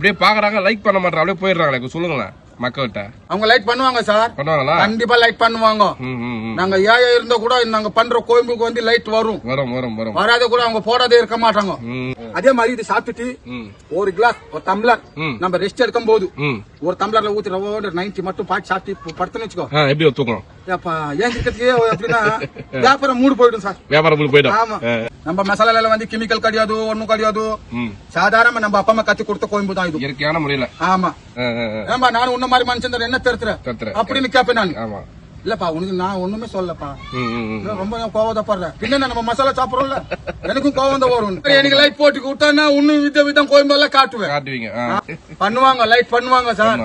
அப்படியே பாக்குறாங்க, லைக் பண்ண மாட்டாங்க, அப்படியே போயிடுறாங்களே. சொல்லுங்களேன் மக்கள்கிட்ட. அவங்க லைக் பண்ணுவாங்க சார். பண்ணுவாங்களா? கண்டிப்பா லைக் பண்ணுவாங்க. நாங்க ஏயா இருந்தா கூட நாங்க பண்ற கோயம்புக்கு வந்து லைட் வரும். வராத கூட அவங்க போடாதே இருக்க மாட்டாங்க. அதே மாதிரி இது சாப்பிட்டுட்டு ஒரு கிளாஸ் ஒரு டம்ளர் நம்ம ரெஸ்ட் எடுக்கும் போது ஒரு டம்ளர்ல ஊத்தி 90 மட்டும் பாட்டு சாப்பிட்டு படுத்துன்னு வச்சுக்கோ. எப்படி தூக்கம் ஏன் இருக்கிறதுக்கு அப்படின்னா வியாபாரம் மூடு போயிடும் சார். வியாபாரம் மூடு போயிடும். ஆமா. நம்ம மசாலால வந்து கெமிக்கல் கிடையாது, ஒண்ணும் கிடையாது. சாதாரண நம்ம அப்பா அம்மா கத்து கொடுத்த கோயம்பு தான் இது. இயற்கையான முறையில. ஆமா. ஏமா நான் உன்ன மாதிரி மனுஷன் என்ன பெருத்துற அப்படின்னு கேப்பேன் நான். இல்லப்பா உனக்கு நான் ஒண்ணுமே சொல்லப்பா, ரொம்ப கோவதப்படுறேன். பின்ன நம்ம மசாலா சாப்பிடுறோம்ல, எனக்கும் கோவம் தான் வரும். எனக்கு லைட் போட்டு விட்டானா இன்னும் விதம் கோயம்பு எல்லாம் காட்டுவேன். பண்ணுவாங்க, லைட் பண்ணுவாங்க சார்.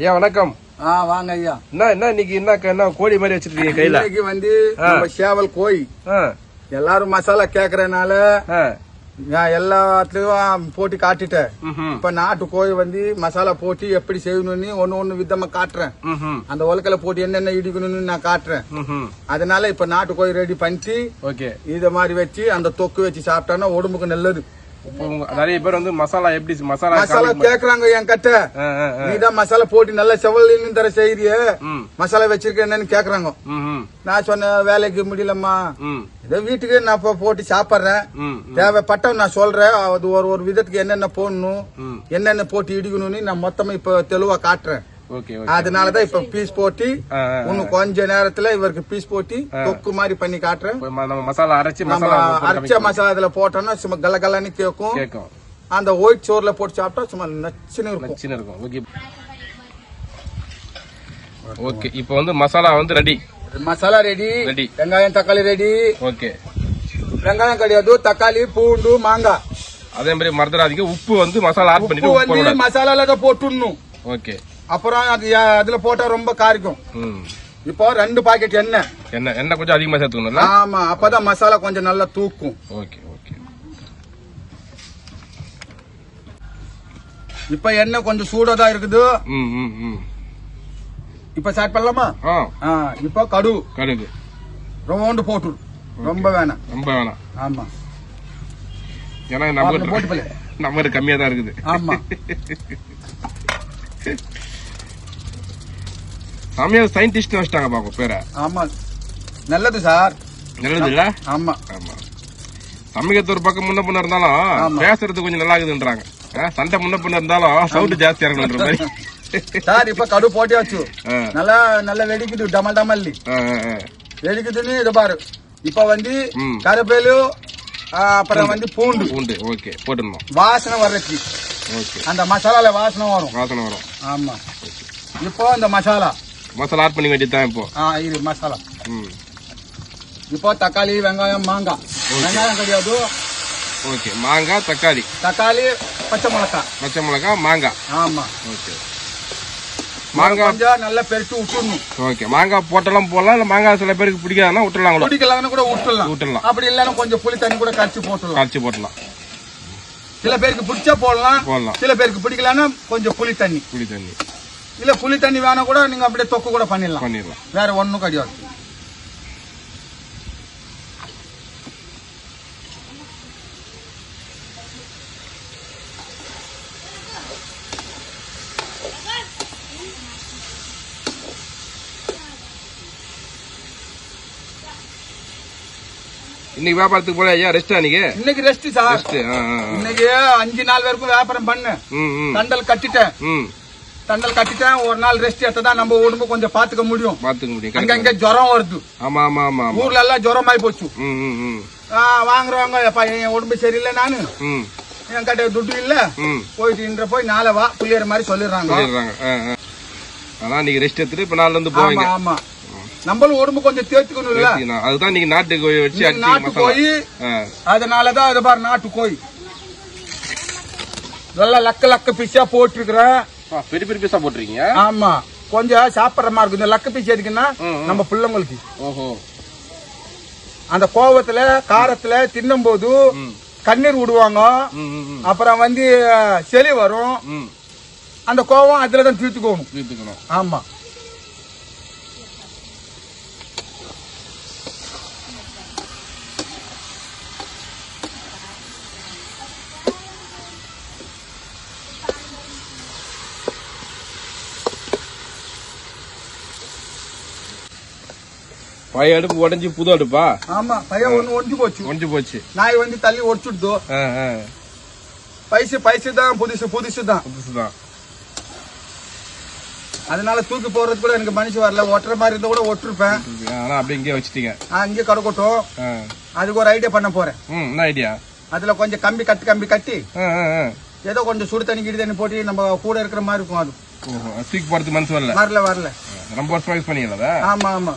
ஐயா வணக்கம். வாங்க ஐயா. என்ன இன்னைக்கு என்ன கோழி மாதிரி வச்சிருக்கீங்க கையில? இன்னைக்கு வந்து சேவல் கோழி எல்லாரும் மசாலா கேக்குறதுனால எல்லாத்துலயும் போட்டி காட்டிட்டேன். இப்ப நாட்டு கோழி வந்து மசாலா போட்டி எப்படி செய்யணும்னு ஒண்ணு விதமா காட்டுறேன். அந்த உலக்கல போட்டு என்னென்ன இடிக்கணும்னு நான் காட்டுறேன். அதனால இப்ப நாட்டு கோழி ரெடி பண்ணிட்டு இத மாதிரி வச்சு அந்த தொக்கு வச்சு சாப்பிட்டோம்னா உடம்புக்கு நல்லது. நிறைய பேர் வந்து மசாலா எப்படி மசாலா கேக்குறாங்க என் கட்ட, நீதான் மசாலா போட்டு நல்ல செவல் தர செய்திய மசாலா வச்சிருக்கேன்னு கேக்குறாங்க. நான் சொன்ன வேலைக்கு முடியலம்மா, இதோ வீட்டுக்கு நான் போட்டு சாப்பிடுறேன், தேவைப்பட்ட நான் சொல்றேன். அது ஒரு விதத்துக்கு என்னென்ன போடணும், என்னென்ன போட்டு இடிக்கணும்னு நான் மொத்தமா இப்ப தெளிவா காட்டுறேன். அதனாலதான் இப்ப பீஸ் போட்டி இன்னும் கொஞ்ச நேரத்துல இவருக்கு பீஸ் போட்டி தொக்கு மாதிரி பண்ணி காட்டுறேன். மசாலா அரைச்ச மசாலா இதுல போட்டோம்னா சும்மா கலகலன்னு கேக்கும். அந்த ஒயிட் சோறுல போட்டு சாப்பிட்டா சும்மா நச்சுன்னு இருக்கும். ஓகே, இப்போ வந்து மசாலா வந்து ரெடி. மசாலா ரெடி. வெங்காயம் தக்காளி ரெடி. ஓகே, வெங்காயம் கிடையாது, தக்காளி பூண்டு மாங்காய். அதே மாதிரி மறந்துடாதீங்க, உப்பு வந்து மசாலா ஆட் பண்ணிட்டு மசாலால தான் போட்டுடணும். ஓகே, அப்புறம் அதுல போட்டா ரொம்ப காரிக்கும். இப்போ 2 பாக்கெட் எண்ணெய் கொஞ்சம் அதிகமா சேர்த்துக்கணும். ஆமா, அப்பதான் மசாலா கொஞ்சம் நல்லா தூக்கும். Okay okay. இப்ப எண்ணெய் கொஞ்சம் சூடாதான் இருக்குது. இப்ப ஸ்டார்ட் பண்ணலாமா? இப்ப கடுகு ரொம்ப போட்டு, ரொம்ப வேணாம். ஆமா, ஏன்னா நம்ம கம்மியா தான் இருக்குது. ஆமா. சமையல் சயின்டிஸ்ட் வச்சிட்டாங்க பாக்க பேரை. ஆமா, நல்லது சார். நல்லது இல்ல? ஆமா ஆமா. சமைக்கிறது ஒரு பக்கம் முன்ன பின்ன இருந்தாலும் பேசுறது கொஞ்சம் நல்லா இருக்குதுன்றாங்க. சண்டை முன்ன பின்ன இருந்தாலும் சவுண்ட் ஜாஸ்தியா இருக்கணும்ன்ற மாதிரி. சார் இப்ப கடு போட்டியாச்சு, நல்லா வெடிக்குது, டமல் வெடிக்குதுன்னு இது பாரு. இப்ப வந்து கருவேப்பிலை, அப்புறம் வந்து பூண்டு. ஓகே, போட்டுடணும். வாசனை வர்றதுக்கு. ஓகே, அந்த மசாலால வாசனை வரும். ஆமா. இப்போ இந்த மசாலா ஆட் பண்ணி வேண்டியதுதான். இப்போ இது மசாலா. இப்போ தக்காளி, வெங்காயம், மாங்காய். வெங்காயம் கிடையாது. ஓகே, மாங்காய், தக்காளி, பச்சை மிளகாய், மாங்காய். ஆமா. ஓகே, மாங்காய் கொஞ்சம் நல்லா பெருட்டு விட்டுடணும். ஓகே, மாங்காய் போட்டலாம் போடலாம். இல்ல மாங்காய் சில பேருக்கு பிடிக்காதுன்னா விட்டுலாம், கூட விட்டுடலாம். அப்படி இல்லன்னா கொஞ்சம் புளி தண்ணி கூட கரைச்சி போட்டுடலாம். சில பேருக்கு பிடிச்சா போடலாம், சில பேருக்கு பிடிக்கலன்னா கொஞ்சம் புளி தண்ணி. இல்ல புளி தண்ணி வேணா கூட நீங்க அப்படியே தொக்கு கூட பண்ணிடலாம். வேற ஒண்ணும் கிடையாது. இன்னைக்கு வியாபாரத்துக்கு போல ஐயா ரெஸ்ட்? இன்னைக்கு ரெஸ்ட் சார். இன்னைக்கு 5 நாள் வரைக்கும் வியாபாரம் பண்ணு. தண்டல் கட்டிட்டேன். ஒரு நாள் ரெஸ்ட் எடுத்ததான் நம்ம உடம்பு கொஞ்சம் பாத்துக்க முடியும். அங்க ஜுரம் வருது. ஊர்ல எல்லாம் ஜுரம் ஆயி போச்சு. வாங்குறவங்க என் உடம்பு சரியில்லை, நானு என் கிட்ட துட்டு இல்ல, போயிட்டு போய் நாளை வா புள்ளியற மாதிரி சொல்லிடுறாங்க. ரெஸ்ட் எடுத்துட்டு இப்ப நாள்ல இருந்து போவீங்க. ஆமா, நம்மளும் உடம்பு கொஞ்சம் தேர்த்துக்கணும்ல. அதுதான் நீங்க நாட்டு கோழி வச்சு நாட்டு கோழி. அதனாலதான் அது பாரு நாட்டு கோழி நல்லா லக்க பீஸா போட்டிருக்கிறேன். பெரிய பீஸா போட்டிருக்கீங்க? ஆமா, கொஞ்சம் சாப்பிடுற மாதிரி இருக்கு. இந்த லக்க பீஸ் எதுக்குன்னா நம்ம பிள்ளைங்களுக்கு அந்த கோவத்துல காரத்துல தின்னும் போது கண்ணீர் விடுவாங்க. அப்புறம் வந்து செலி வரும். அந்த கோவம் அதுலதான் தீர்த்துக்கணும். ஆமா. பழைய அடுப்பு உடஞ்சி புது அடுப்பா? ஆமா, பையன் ஒன்று போச்சு. நாய் வந்து தள்ளி ஒடிச்சுடுதோ. பைசு தான் புதுசு தான். அதனால தூக்கி போறது கூட எனக்கு மனுஷன் வரல. ஒட்டுற மாதிரி இருந்தா கூட ஒட்டிருப்பேன். அப்படியே இங்கே வச்சுட்டீங்க. இங்கே கடக்கட்டும். அதுக்கு ஒரு ஐடியா பண்ண போறேன். என்ன ஐடியா? அதுல கொஞ்சம் கம்பி கட்டி ஏதோ கொஞ்சம் சுடு தண்ணி கிடி தண்ணி போட்டு நம்ம கூட இருக்கிற மாதிரி இருக்கும். அது தூக்கி போறதுக்கு மனசு வரல. ரொம்ப வருஷம் யூஸ் பண்ணீங்களா? ஆமா.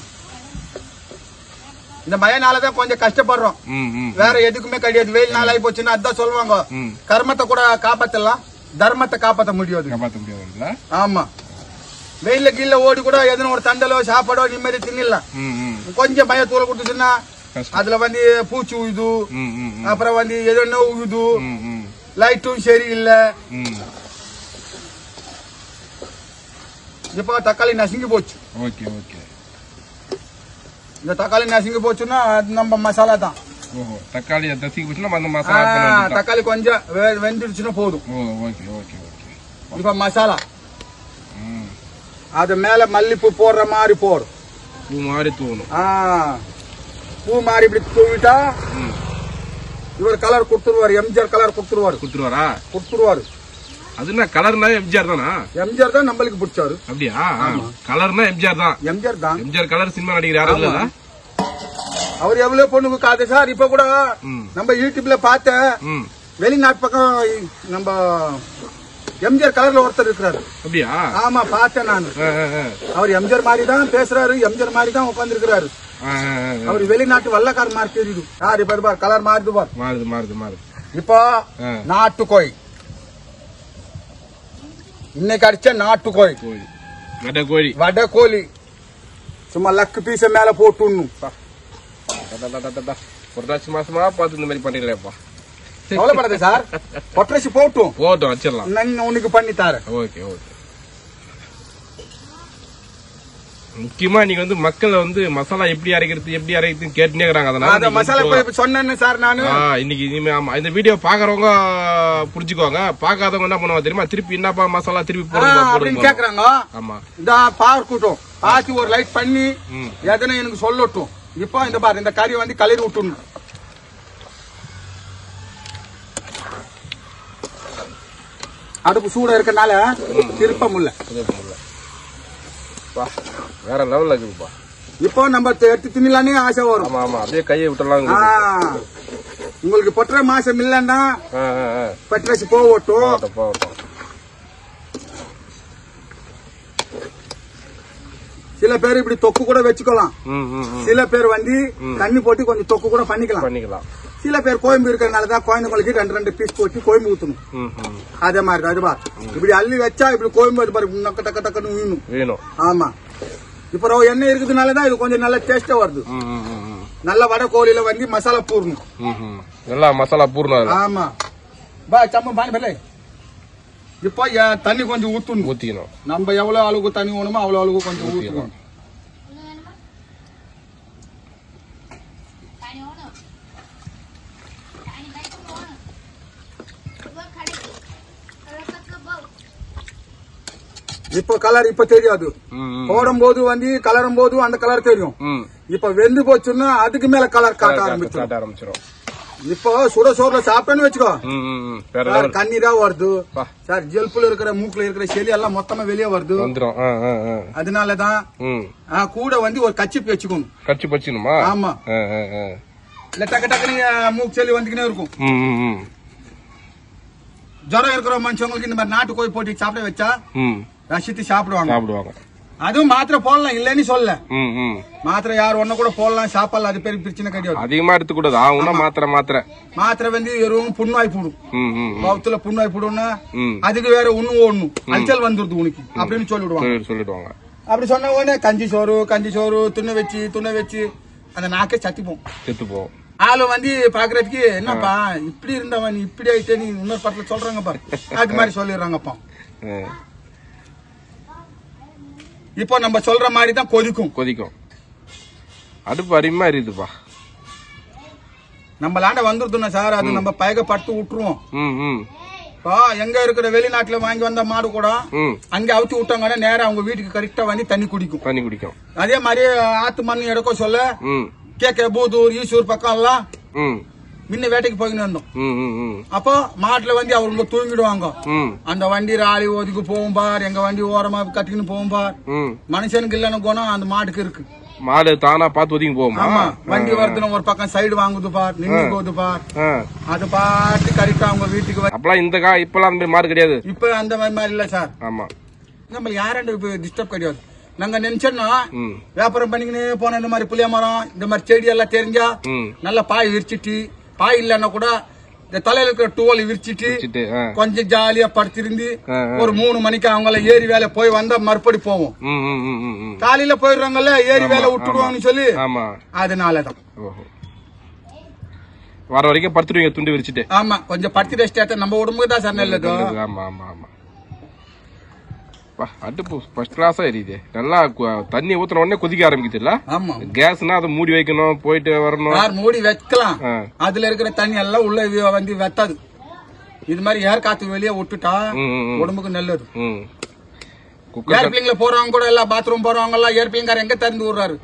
இந்த மழைனாலதான் கொஞ்சம் கஷ்டப்படுறோம். வேற எதுக்குமே கிடையாது. வெயில் நாள் ஆகி போச்சுன்னா அதான் சொல்லுவாங்க, கர்மத்தை கூட காப்பாத்தலாம், தர்மத்தை காப்பாற்ற முடியாது. ஆமா. வெயில கீழ ஓடி கூட எதுவும் ஒரு தண்டலோ சாப்பாடோ நிம்மதி தின்னலாம். கொஞ்சம் மழை தூர கொடுத்துச்சுன்னா அதுல வந்து பூச்சி உயுது, அப்புறம் வந்து எதுனா உயுது, லைட்டும் சரியில்லை. இப்ப தக்காளி நசுங்கி போச்சு. இந்த தக்காளி நசுங்கி போச்சுன்னா நம்ம மசாலா தான். தக்காளி கொஞ்சம் வெந்துடுச்சுன்னா போதும். இப்ப மசாலா அது மேல மல்லிப்பூ போடுற மாதிரி போடும். பூ மாதிரி இப்படி தூவிட்டா இவர் கலர் கொடுத்துருவாரு. எம்ஜிஆர் கலர் கொடுத்துருவாரு. அது என்ன கலர்னா எம்ஜிஆர் தானா? எம்ஜிஆர் தான் நம்மளுக்கு பிடிச்சாரு. அப்படியா? கலர்னா எம்ஜிஆர் தான். எம்ஜிஆர் கலர் சினிமா நடிகர் யாரும் இல்ல. அவர் எவ்வளவு பொண்ணுக்கு காது சார். இப்ப கூட நம்ம யூடியூப்ல பார்த்த வெளிநாட்டு பக்கம் நம்ம எம்ஜிஆர் கலர்ல ஒருத்தர் இருக்கிறாரு. அப்படியா? ஆமா, பார்த்தேன் நான். அவர் எம்ஜிஆர் மாதிரி தான் பேசுறாரு, எம்ஜிஆர் மாதிரி தான் உட்கார்ந்து இருக்கிறாரு. அவர் வெளிநாட்டு வல்லக்கார மாதிரி தெரியுது. யார் இப்ப பார் கலர் மாறுது பார். மாறுது. இப்போ நாட்டுக்கோழி இன்னைக்கு அடிச்ச நாட்டுக்கோழி வடக்கோழி சும்மா லக்கு பீச மேல போட்டுணும். புரட்டாசி மாசமா பார்த்து இந்த மாதிரி பண்ணிக்கலாம்ப்பா. கவலைப்படாத சார், பொட்டரசி போட்டும் வச்சிடலாம். நான் உனக்கு பண்ணி தரேன். ஓகே. முக்கியமா நீங்க வந்து மக்கள் வந்து மசாலா எப்படி அரைக்கிறது கேட்டுனே இருக்காங்க. அதனால மசாலா சொன்னேன்னு சார் நானு இன்னைக்கு இந்த வீடியோ பாக்குறவங்க புரிஞ்சுக்குவாங்க. பாக்காதவங்க என்ன பண்ணுவாங்க தெரியுமா? திருப்பி என்னப்பா மசாலா திருப்பி போடுங்க கேக்குறாங்க. ஆமா, இந்த பார்க்கட்டும், பார்த்து ஒரு லைட் பண்ணி எதனா எனக்கு சொல்லட்டும். இப்போ இந்த பாரு, இந்த கறி வந்து கலரி விட்டுணும். அடுப்பு சூட இருக்கனால திருப்ப முடியல. வேற லெவல்ல இருக்குப்பா. இப்போ நம்ம எடுத்து தின்னலானே ஆசை வரும். ஆமா, அப்படியே கையை விட்டுலாம். உங்களுக்கு பொட்டரை மாசம் இல்லன்னா பட்டரசி போகட்டும். சில பேர் இப்படி தொக்கு கூட வச்சுக்கலாம். சில பேர் வந்து தண்ணி போட்டு கொஞ்சம் தொக்கு கூட பண்ணிக்கலாம். சில பேர் கோயம்பு இருக்கிறதுனாலதான் குழந்தைங்களுக்கு 2 பீஸ் போட்டு கோயம்பு ஊத்தணும். அதே மாதிரி அதுபா இப்படி அள்ளி வச்சா இப்படி கோயம்பு டக்கு டக்குன்னு வேணும். ஆமா, இப்ப எண்ணெய் இருக்குதுனாலதான் இது கொஞ்சம் நல்ல டேஸ்டா வருது. நல்ல வடை கோழியில வந்து மசாலா பூர்ணும். ஆமா பா, சம்ம பானி பல்ல. இப்ப தண்ணி கொஞ்சம் ஊத்தணும். நம்ம எவ்வளவு அளவுக்கு தண்ணி வேணுமோ அவ்வளவு அளவுக்கு கொஞ்சம் ஊத்தணும். இப்ப கலர் இப்ப தெரியாது. போடும் போது வந்து கலரும் போது அந்த கலர் தெரியும். இப்ப வெந்து போச்சுன்னா அதுக்கு மேல கலர் காட்ட ஆரம்பிச்சிடும். இப்போ சுட சோறுல சாப்பிட்டேன்னு வச்சுக்கோ, கண்ணீரா வருது சார். ஜெல்புல இருக்கிற மூக்குல இருக்கிற செலி எல்லாம் மொத்தமா வெளியே வருது. அதனாலதான் கூட வந்து ஒரு கச்சிப்பு வச்சுக்கணும். ஆமா, இல்ல டக்கு டக்குன்னு மூக்கு செலி வந்துக்கினே இருக்கும். ஜுரம் இருக்கிற மனுஷங்களுக்கு இந்த மாதிரி நாட்டு கோழி போட்டு சாப்பிட வச்சா ரசித்து சாப்பிடுவாங்க. அதுவும் மாத்திரை போடலாம், இல்லன்னு சொல்ல. மாத்திரை யார் ஒண்ணு கூட போடலாம், சாப்பிடலாம். அது பேருக்கு பிரச்சனை கிடையாது. அதிகமா எடுத்துக்கூடாது. மாத்திரை வந்து வெறும் புண்ணாய் போடும். பௌத்துல புண்ணாய் போடும்னா அதுக்கு வேற ஒண்ணும் அல்சல் வந்துருது உனக்கு அப்படின்னு சொல்லிடுவாங்க. அப்படி சொன்ன உடனே கஞ்சி சோறு துண்ண வச்சு அந்த நாக்கே செத்து போகும். ஆளு வந்து பாக்குறதுக்கு என்னப்பா இப்படி இருந்தவன் இப்படி ஆயிட்டே நீ இன்னொரு படத்துல சொல்றாங்கப்பா அது மாதிரி சொல்லிடுறாங்கப்பா. இப்போ நம்ம சொல்ற மாதிரி தான் கொதிக்கும். அடுப்பு அருமையா இருக்குதுப்பா. நம்ம லாண்ட வந்துருதுன்னா சார் அது நம்ம பயக படுத்து விட்டுருவோம். எங்க இருக்கிற வெளிநாட்டுல வாங்கி வந்த மாடு கூட அங்க அவுத்தி விட்டாங்கன்னா நேரம் அவங்க வீட்டுக்கு கரெக்டா வந்து தண்ணி குடிக்கும். அதே மாதிரி ஆத்து மண் எடுக்க சொல்ல கேக்க பூதூர் ஈசூர் பக்கம் எல்லாம் முன்ன வேட்டைக்கு போயின்னு இருந்தோம். அப்போ மாட்டுல வந்து அவங்க தூங்கிடுவாங்க. அந்த வண்டி ராலி ஒதுக்கு போகும் பார், எங்க வண்டி ஓரமா கட்டிக்கின்னு போகும் பார். மனுஷனுக்கு இல்லன்னு குணம் அந்த மாட்டுக்கு இருக்கு. மாடு தானா பாத்து ஒதுங்கி போகுமா? வண்டி வருதுன்னு ஒரு பக்கம் சைடு வாங்குது பார், நின்று போகுது பார், அது பாட்டு கரெக்டா அவங்க வீட்டுக்கு. அப்பெல்லாம் இந்த இப்பெல்லாம் மாடு கிடையாது. இப்ப அந்த மாதிரி இல்ல சார். ஆமா, நம்ம யாரும் டிஸ்டர்ப் கிடையாது. நாங்க நினைச்சோம்னா வியாபாரம் பண்ணிக்கினே போன இந்த மாதிரி புளிய மரம் இந்த மாதிரி செடி எல்லாம் தெரிஞ்சா நல்லா பாய் விரிச்சிட்டு, பாய் இல்லன்னா கூட இந்த தலையில இருக்கிற டூவல் விரிச்சிட்டு கொஞ்சம் ஜாலியா படுத்திருந்து ஒரு 3 மணிக்கு அவங்கள ஏரி வேலை போய் வந்தா மறுபடி போவோம். காலையில போயிடுறாங்கல்ல ஏரி வேலை விட்டுடுவாங்கன்னு சொல்லி அதனாலதான் வர வரைக்கும் படுத்துடுவீங்க துண்டு விரிச்சிட்டு. ஆமா, கொஞ்சம் படுத்து ரெஸ்ட் நம்ம உடம்புக்கு தான் சார் நல்லது. ஆமா ஆமா ஆமா. அடுப்பு ஃபர்ஸ்ட் கிளாஸா எரியுது. நல்லா தண்ணி ஊத்துன உடனே கொதிக்க ஆரம்பிக்குதுல்ல. ஆமா, கேஸ்னா அதை மூடி வைக்கணும், போயிட்டு வரணும். மூடி வைக்கலாம். அதுல இருக்கிற தண்ணி எல்லாம் உள்ள வந்து வெத்தாது. இது மாதிரி ஏர் காத்து வெளியே விட்டுட்டா உடம்புக்கு நல்லது. ஏர்பிளைன்ல போறவங்க கூட எல்லாம் பாத்ரூம் போறவங்க எல்லாம் ஏர்பிளைன்கார எங்க திறந்து விடுறாரு,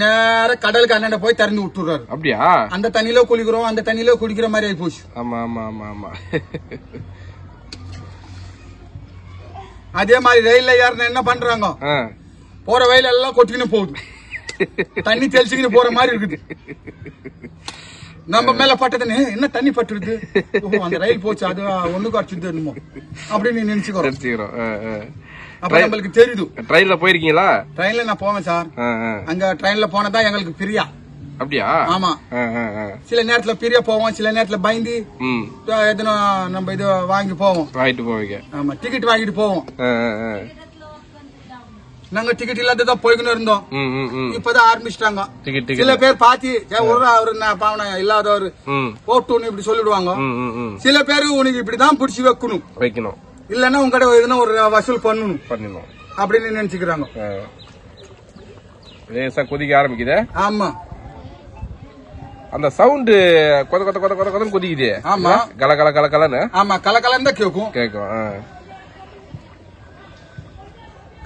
நேரம் கடலுக்கு அண்ணன் போய் திறந்து விட்டுறாரு. அப்படியா? அந்த தண்ணியில குளிக்கிறோம், அந்த தண்ணியில குடிக்கிற மாதிரி ஆகி போச்சு. ஆமா ஆமா ஆமா ஆமா. அதே மாதிரி ரயில்ல யாருன்னா என்ன பண்றாங்க, போற வயல எல்லாம் கொட்டிக்கின்னு போகுது, தண்ணி தெளிச்சுக்கின்னு போற மாதிரி இருக்குது. நம்ம மேல பட்டதுன்னு என்ன தண்ணி பட்டுருது, அந்த ரயில் போச்சு அது ஒண்ணுக்கு அடிச்சுது என்னமோ அப்படின்னு நினைச்சுக்கிறோம். அப்ப நம்மளுக்கு தெரியுது. ட்ரெயின்ல போயிருக்கீங்களா? ட்ரெயின்ல நான் போவேன் சார். அங்க ட்ரெயின்ல போனதான் எங்களுக்கு பிரியா. அப்படியா? ஆமா, சில நேரத்துல பிரியா போவோம், சில நேரத்துல பயந்து எதுனா நம்ம இது வாங்கி போவோம். வாங்கிட்டு போவீங்க? ஆமா, டிக்கெட் வாங்கிட்டு போவோம். நாங்க டிக்கெட் இல்லாததான் போய்கின்னு இருந்தோம். இப்பதான் ஆரம்பிச்சிட்டாங்க. சில பேர் பாத்தி அவரு பாவனை இல்லாதவரு போட்டு இப்படி சொல்லிடுவாங்க. சில பேரு உனக்கு இப்படிதான் பிடிச்சி வைக்கணும், இல்லன்னா உங்ககிட்ட எதுனா ஒரு வசூல் பண்ணணும் அப்படின்னு நினைச்சுக்கிறாங்க. கொதிக்க ஆரம்பிக்குது. ஆமா, அந்த சவுண்ட் கொத கொத கொத கொத கொத கொதிக்குது. ஆமா, கல கல கல கலன்னு. ஆமா, கலகலன்னு தான் கேக்கும்.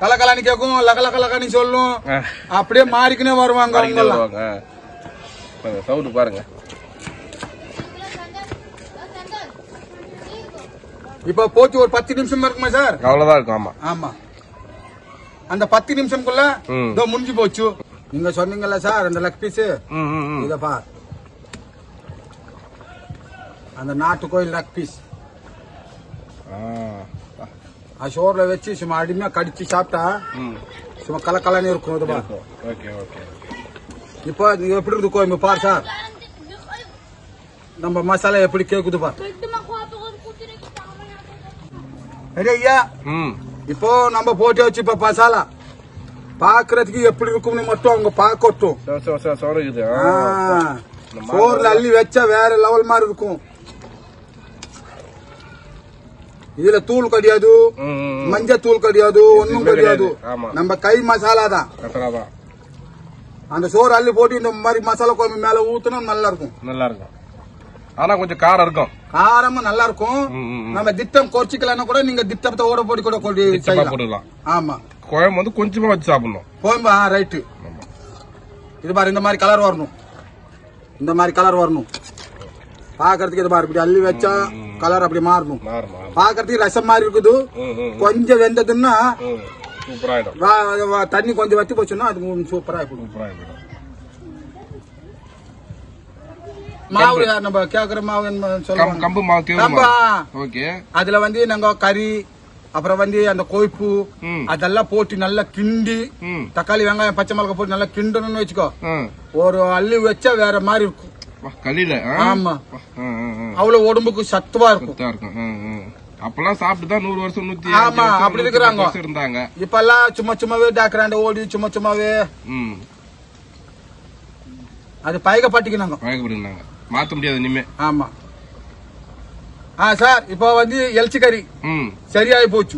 கலகலான்னு கேக்கும், லகலகலகான்னு சொல்லும். அப்படியே மாறிக்கினே வருவாங்க அவங்க எல்லாம். சவுண்ட் பாருங்க. இப்ப போச்சு ஒரு 10 நிமிஷம் இருக்குமா சார்? அவ்வளவுதான் இருக்கும். ஆமா ஆமா, அந்த 10 நிமிஷம்குள்ள இதோ முடிஞ்சு போச்சு. நீங்க சொன்னீங்கல்ல சார் அந்த லெக் பீஸ், இத பார், அந்த நாட்டு கோயில் லெக் பீஸ் சோர்ல வச்சு சும்மா அடிமையா கடிச்சு சாப்பிட்டா சும்மா கலக்கலன்னு இருக்கும். இது பார். இப்போ எப்படி இருக்கு கோயம்பு பார் சார், நம்ம மசாலா எப்படி கேக்குது பார். ஐயா இப்போ நம்ம போட்டு வச்சு இப்ப மசாலா பாக்குறதுக்கு எப்படி இருக்கும்னு மட்டும் அவங்க பாக்கட்டும். சோறுல அள்ளி வச்சா வேற லெவல் மாதிரி இருக்கும். இதுல தூள் கிடையாது, மஞ்சள் தூள் கிடையாது, ஒன்னும் கிடையாது. நம்ம கை மசாலா தான். அந்த சோறு அள்ளி போட்டு இந்த மாதிரி மசாலா குழம்பு மேல ஊத்துனா நல்லா இருக்கும். நல்லா இருக்கும். ஆனா கொஞ்சம் காரம் இருக்கும். காரமா நல்லா இருக்கும். நம்ம திட்டம் குறைச்சிக்கலன்னா கூட நீங்க திட்டத்தை ஓட போட்டு கூட போடலாம். ஆமா, குழம்பு வந்து கொஞ்சமா வச்சு சாப்பிடணும். குழம்பு ரைட்டு. இது பாரு, இந்த மாதிரி கலர் வரணும், இந்த மாதிரி கலர் வரணும் பாக்குறதுக்கு. இது பாரு, இப்படி அள்ளி வச்சா கலர் அப்படி மாறணும். பாக்குறதுக்கு ரசம் மாதிரி இருக்குது. கொஞ்சம் வெந்ததுன்னா தண்ணி கொஞ்சம் வத்தி போச்சுன்னா அது சூப்பரா இருக்கும். மாவு நம்ம கேக்குற மாவு சொல்லுவாங்க, கம்பு மாவு. அதுல வந்து நாங்க கறி, அப்புறம் வந்து அந்த கொழுப்பு அதெல்லாம் போட்டு நல்லா கிண்டி, தக்காளி வெங்காயம் பச்சை மிளகாய் போட்டு நல்லா கிண்டணும்னு வச்சுக்கோ, ஒரு அள்ளி வச்சா வேற மாதிரி இருக்கும். ஆமா, அவ்வளவு உடம்புக்கு சத்துவா இருக்கும். அப்பெல்லாம் சாப்பிட்டுதான் 100 வருஷம் 100 ஆமா அப்படி இருக்கிறாங்க. இப்ப எல்லாம் சும்மா சும்மாவே டாக்டராண்ட ஓடி சும்மா சும்மாவே அது பயகப்பட்டிக்கினாங்க. பயகப்பட்டிக்கினாங்க. மாத்த முடியாது இனிமே. ஆமா. சார் இப்போ வந்து எல்ச்சி கறி சரியாயி போச்சு.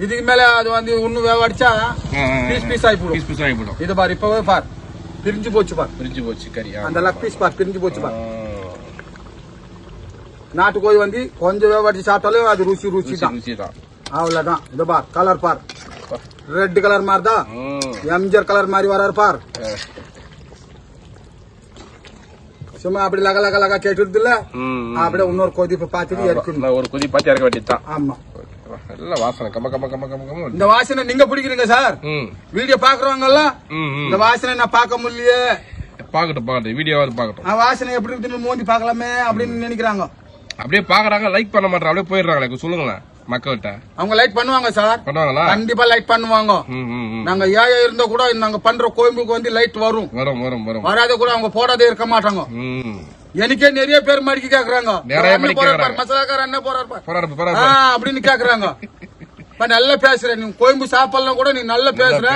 இதுக்கு மேல அது வந்து இன்னும் வேவடிச்சா பீஸ் பீஸ் ஆகி போடும். பீஸ் ஆகி போடும். இது பாரு இப்பவே பார் பிரிஞ்சு போச்சு பார். பிரிஞ்சு போச்சு கறி. அந்த லக் பீஸ் பார் பிரிஞ்சு போச்சு பார். நாட்டுக்கோழி வந்து கொஞ்சம் வேவடிச்சு சாப்பிட்டாலும் அது ருசி தான். அவ்வளவுதான். இது பார் கலர் பார் ரெட் கலர் மாதிரி தான் எம்ஜிஆர் கலர் மாதிரி வராரு பார். சும்மா அப்படி லக கேட்டுருது இல்ல அப்படியே இன்னொரு கொதிப்பு பாத்துட்டு இறக்கணும். ஒரு கொதி பாத்து இறக்க வேண்டியதுதான். ஆமா. வாசனை கம்ம கம்ம கம்ம கம்ம. இந்த வாசனை நீங்க பிடிக்கிறீங்க சார். வீடியோ பாக்குறவங்க எல்லாம் இந்த வாசனை நான் பாக்க முடியலையே. பாக்கட்டும் வீடியோவாவது பாக்கட்டும். வாசனை எப்படி இருக்குன்னு மோந்தி பாக்கலாமே அப்படின்னு நினைக்கிறாங்க. அப்படியே பாக்குறாங்க லைக் பண்ண மாட்டாங்க. அப்படியே போயிடுறாங்களே சொல்லுங்களேன் மக்கள்கிட்ட. அவங்க லைக் பண்ணுவாங்க சார். பண்ணுவாங்களா? கண்டிப்பா லைக் பண்ணுவாங்க. நாங்க ஏயா இருந்தா கூட நாங்க பண்ற கோயம்புக்கு வந்து லைட் வரும். வராத கூட அவங்க போடாதே இருக்க மாட்டாங்க. எனக்கே நிறைய பேர் மடிக்க கேக்குறாங்க. மசாலாக்கார என்ன போறாரு அப்படின்னு கேக்குறாங்க. நல்லா பேசுற நீ கோயம்பு சாப்பிடலாம் கூட நீ நல்லா பேசுற.